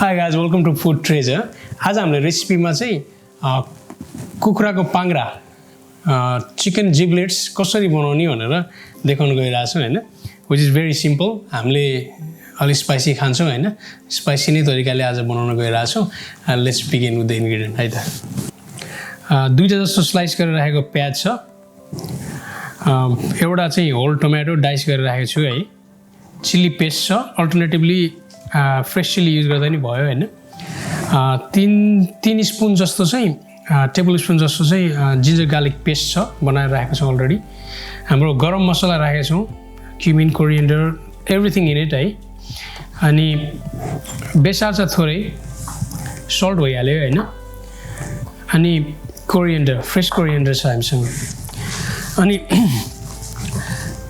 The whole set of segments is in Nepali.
Hi guys, welcome to Food Treasure. आज हामीले रेसिपीमा चाहिँ कुखुराको पाङ्ग्रा चिकन जिब्लेट्स कसरी बनाउने भनेर देखाउन गइरहेको छौं हैन, which is very simple. हामीले अलि स्पाइसी खान्छौं हैन, स्पाइसी नै तरिकाले आज बनाउन गइरहेको छौं. Let's begin with the ingredient है त. दुईटा जस्तो स्लाइस गरेर राखेको प्याज छ. एउटा चाहिँ होल टोमेटो डाइस गरेर राखेको छु है. चिली पेस्ट छ, अल्टरनेटिभली फ्रेश चिली युज गर्दा नि भयो हैन. 3 स्पुन जस्तो चाहिँ टेबल स्पुन जस्तो चाहिँ जिन्जर गार्लिक पेस्ट छ बनाएर राखेको छु अलरेडी. हाम्रो गरम मसला राखेको छौं, cumin, coriander, everything in it है. अनि बेसार छ थोरै, सल्ट भइहाल्यो हैन. अनि कोरिएन्डर, फ्रेश कोरिएन्डर छ हामीसँग. अनि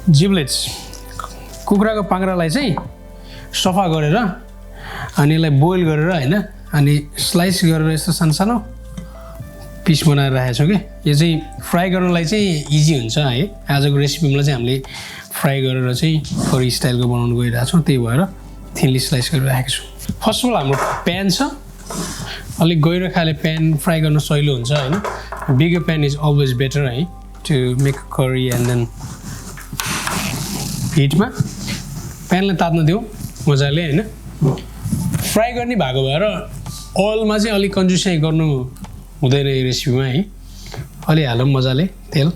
जिब्लेट्स कुखुराको पाङ्ग्रालाई चाहिँ सफा गरेर अनि यसलाई बोइल गरेर हैन, अनि स्लाइस गरेर यस्तो सानो पिस बनाएर राखेको छौं के. यो चाहिँ फ्राई गर्नलाई चाहिँ इजी हुन्छ है. आजको रेसिपीमा चाहिँ हामीले फ्राई गरेर चाहिँ फरी स्टाइलको बनाउन गइरहेको छौं, त्यही भएर थिनली स्लाइस गरेर राखेको छु. फर्स्ट अफ अल हाम्रो प्यान छ, अलिक गहिरो खाले प्यान फ्राई गर्न सजिलो हुन्छ हैन. Bigger pan is always better है to make curry. And then हिटमा प्यानलाई तात्न दिऊ मजाले हैन. फ्राई गर्ने भएको भएर ओइलमा चाहिँ अलिक कन्जुसाइ गर्नु हुँदैन यो रेसिपीमा है. अलि हालौँ मजाले तेल.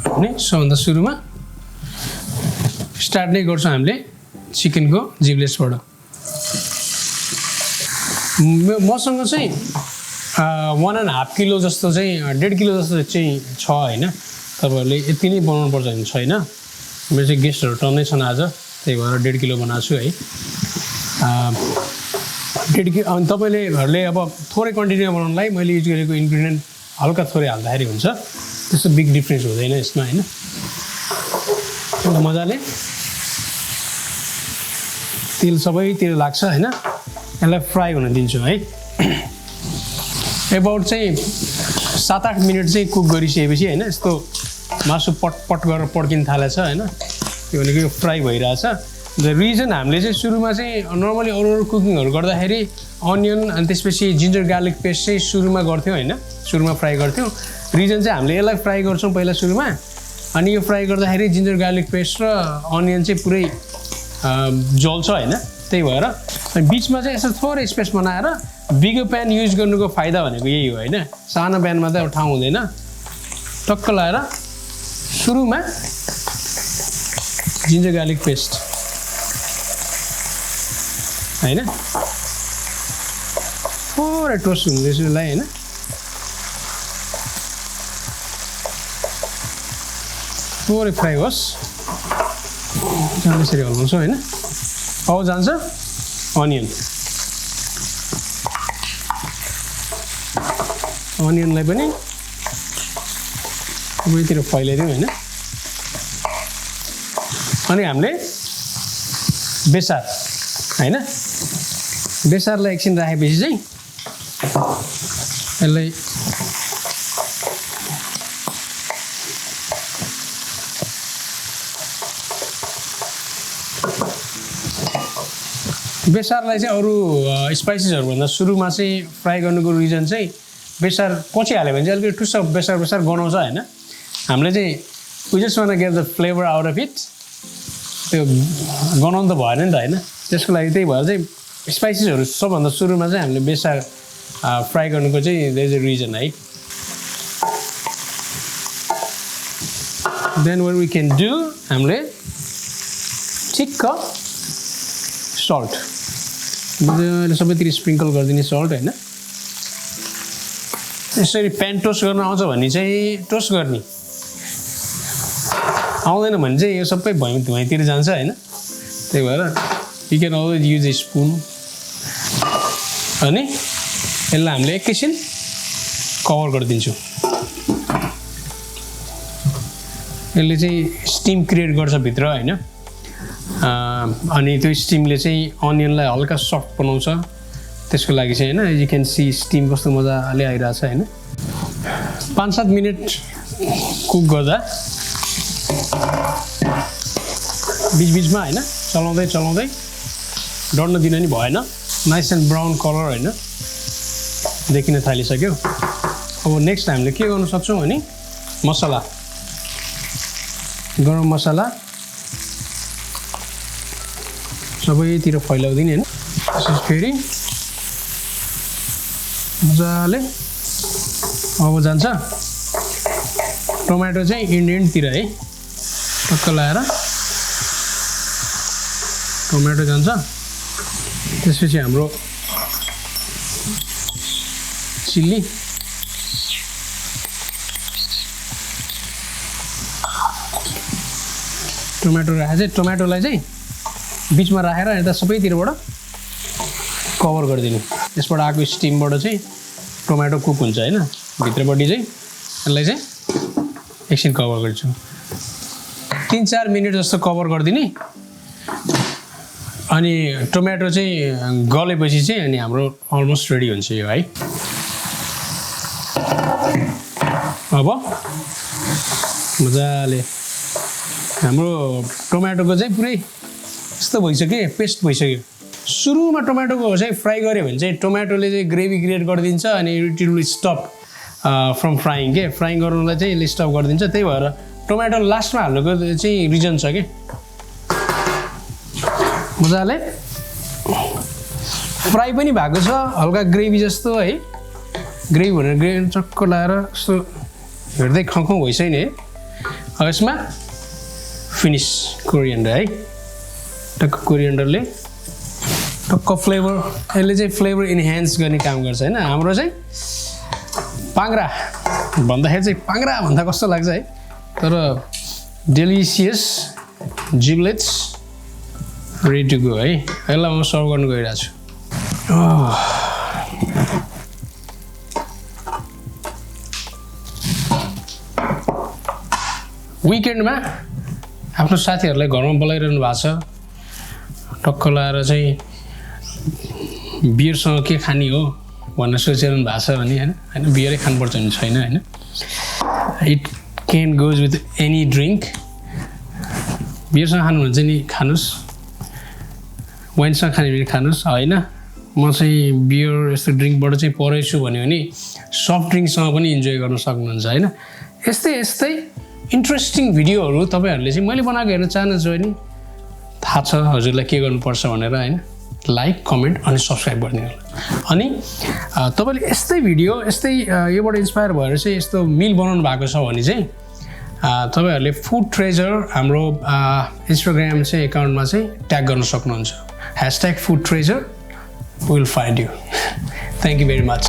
अनि सबभन्दा सुरुमा स्टार्ट नै गर्छौँ हामीले चिकनको जिब्लेट्सबाट. मसँग चाहिँ 1.5 किलो जस्तो चाहिँ 1.5 किलो जस्तो चाहिँ छ हैन. तपाईहरुले यति नै बनाउनु पर्छ भने छैन. मेरो चाहिँ गेस्टहरु टन्नै छन् आज, त्यही भएर 1.5 किलो बनाएको छु है. 1.5 किलो. अनि तपाईहरुले अब थोरै क्वान्टिटीमा बनाउनलाई मैले युज गरेको इन्ग्रेडिएन्ट हल्का थोरै हाल्दाखेरि हुन्छ, त्यस्तो बिग डिफरेन्स हुँदैन यसमा हैन. मजाले तेल सबैतिर लाग्छ हैन. यसलाई फ्राई हुन दिन्छु है. एबाउट चाहिँ 7-8 मिनट चाहिँ कुक गरिसकेपछि हैन, यस्तो मासु पट गरेर पड्किन थालेछ हैन. त्यो भनेको यो फ्राई भइरहेछ. द रिजन हामीले चाहिँ सुरुमा चाहिँ नर्मली अरू कुकिङहरु गर्दाखेरि अनियन अनि त्यसपछि जिन्जर गार्लिक पेस्ट चाहिँ सुरुमा गर्थ्यौं हैन, सुरुमा फ्राई गर्थ्यौं. रिजन चाहिँ हामीले यसलाई फ्राई गर्छौं पहिला सुरुमा, अनि यो फ्राई गर्दाखेरि जिन्जर गार्लिक पेस्ट र अनियन चाहिँ पुरै जल्छ हैन. त्यही भएर बीचमा चाहिँ यसो थोरै स्पेस बनाएर बिगर प्यान युज गर्नुको फाइदा भनेको यही हो हैन. सानो प्यानमा त ठाउँ हुँदैन. टक्क लाएर सुरुमा जिन्जर गार्लिक पेस्ट हैन, थोरै टोस्ट हुँदैछ यसलाई हैन. थोरै फ्राई होस्, यसरी हल्लाउँछौँ हैन. अब जान्छ अनियन. अनियनलाई पनि उहीतिर फैलाइदिउँ हैन. अनि हामीले बेसार हैन, बेसारलाई एकछिन राखेपछि चाहिँ यसलाई बेसारलाई चाहिँ अरू स्पाइसेसहरुभन्दा सुरुमा चाहिँ फ्राई गर्नुको रिजन चाहिँ बेसार पछि हाल्यो भने चाहिँ अलिकति टुस्स बेसार गनाउँछ हैन. हामीले चाहिँ we just want get the flavour out of it. त्यो गनाउनु त भएन नि त हैन. त्यसको लागि त्यही भएर चाहिँ स्पाइसेसहरु सबभन्दा सुरुमा चाहिँ हामीले बेसार फ्राई गर्नुको चाहिँ देयर इज अ रिजन है. Then what we can do, हामीले ठिक्क सल्ट सबैतिर स्प्रिङ्कल गरिदिने सल्ट हैन. यसरी प्यान टोस्ट गर्न आउँछ भने चाहिँ टोस्ट गर्ने, आउँदैन भने चाहिँ यो सबै भुइँतिर जान्छ हैन. त्यही भएर you can always use A spoon. अनि यसलाई हामीले एकैछिन कभर गरिदिन्छौँ. यसले चाहिँ स्टिम क्रिएट गर्छ भित्र हैन. अनि त्यो स्टिमले चाहिँ अनियनलाई हल्का सफ्ट बनाउँछ. त्यसको लागि चाहिँ हैन, यु क्यान सी स्टिम कस्तो मजाले आइरहेछ हैन. 5-7 मिनट कुक गर्दा बीचमा हैन चलाउँदै चलाउँदै डढ्न दिन नि भएन नाइस एन्ड ब्राउन कलर हैन देखिन थालिसक्यो अब नेक्स्ट हामीले के गर्न सक्छौं भने मसला गरम मसला सबैतिर फैलाउँदिन हैन त्यसपछि फेरि मजाले अब जान्छ टोमेटो चाहिँ इन्डियनतिर है टक्क लाएर टोमेटो जान्छ त्यसपछि हाम्रो चिल्ली टोमेटो राखेर चाहिँ टोमेटोलाई चाहिँ बीचमा राखेर यता सबैतिरबाट कभर गरिदिनु यसबाट आएको स्टिमबाट चाहिँ टोमेटो कुक हुन्छ हैन भित्रपट्टि चाहिँ यसलाई चाहिँ एकछिन कभर गर्छु 3-4 मिनेट जस्तो कभर गरिदिने अनि टोमेटो चाहिँ गलेपछि चाहिँ अनि हाम्रो अलमोस्ट रेडी हुन्छ यो है अब मजाले हाम्रो टोमेटोको चाहिँ पुरै यस्तो भइसक्यो पेस्ट भइसक्यो सुरुमा टोमेटोको चाहिँ फ्राई गर्यो भने चाहिँ टोमेटोले चाहिँ ग्रेभी क्रिएट गरिदिन्छ अनि it will stop from frying के फ्राइङ गर्नुलाई चाहिँ यसले स्टप गरिदिन्छ त्यही भएर टोमेटो लास्टमा हाल्नुको चाहिँ रिजन छ के मजाले फ्राई पनि भएको छ हल्का ग्रेभी जस्तो है ग्रेभी भनेर ग्रेभी चक्क लाएर यस्तो हेर्दै खङखङ भइसक्यो नि है अब यसमा फिनिस कोरिएन्डर है टक्क कोरिएन्डरले टक्क फ्लेभर यसले चाहिँ फ्लेभर इन्हान्स गर्ने काम गर्छ हैन हाम्रो चाहिँ पाङ्ग्रा भन्दाखेरि चाहिँ पाङ्ग्रा भन्दा कस्तो लाग्छ है तर डेलिसियस जिब्लेट्स रेडी टु गो है यसलाई म सर्भ गर्न गइरहेको छु विकेन्डमा आफ्नो साथीहरूलाई घरमा बोलाइरहनु भएको छ टक्क लाएर चाहिँ बियरसँग के खाने हो भनेर सोचिरहनु भएको छ भने हैन बियरै खानुपर्छ भने छैन हैन it can goes with any drink बियरसँग खानुहुन्छ नि खानुहोस् वाइनसँग खाने भने खानुहोस् होइन म चाहिँ बियर यस्तो ड्रिङ्कबाट चाहिँ परेछु भन्यो भने सफ्ट ड्रिङ्कसँग पनि इन्जोय गर्न सक्नुहुन्छ होइन यस्तै इन्ट्रेस्टिङ भिडियोहरू तपाईँहरूले चाहिँ मैले बनाएको हेर्न चाहनुहुन्छ भने थाहा छ हजुरलाई के गर्नुपर्छ भनेर होइन लाइक कमेन्ट अनि सब्सक्राइब गरिदिनु होला अनि तपाईँले यस्तै भिडियो यस्तै योबाट इन्सपायर भएर चाहिँ यस्तो मिल बनाउनु भएको छ भने चाहिँ तपाईँहरूले फुड ट्रेजर हाम्रो इन्स्टाग्राम चाहिँ एकाउन्टमा चाहिँ ट्याग गर्न सक्नुहुन्छ #food treasure will find you. Thank you very much.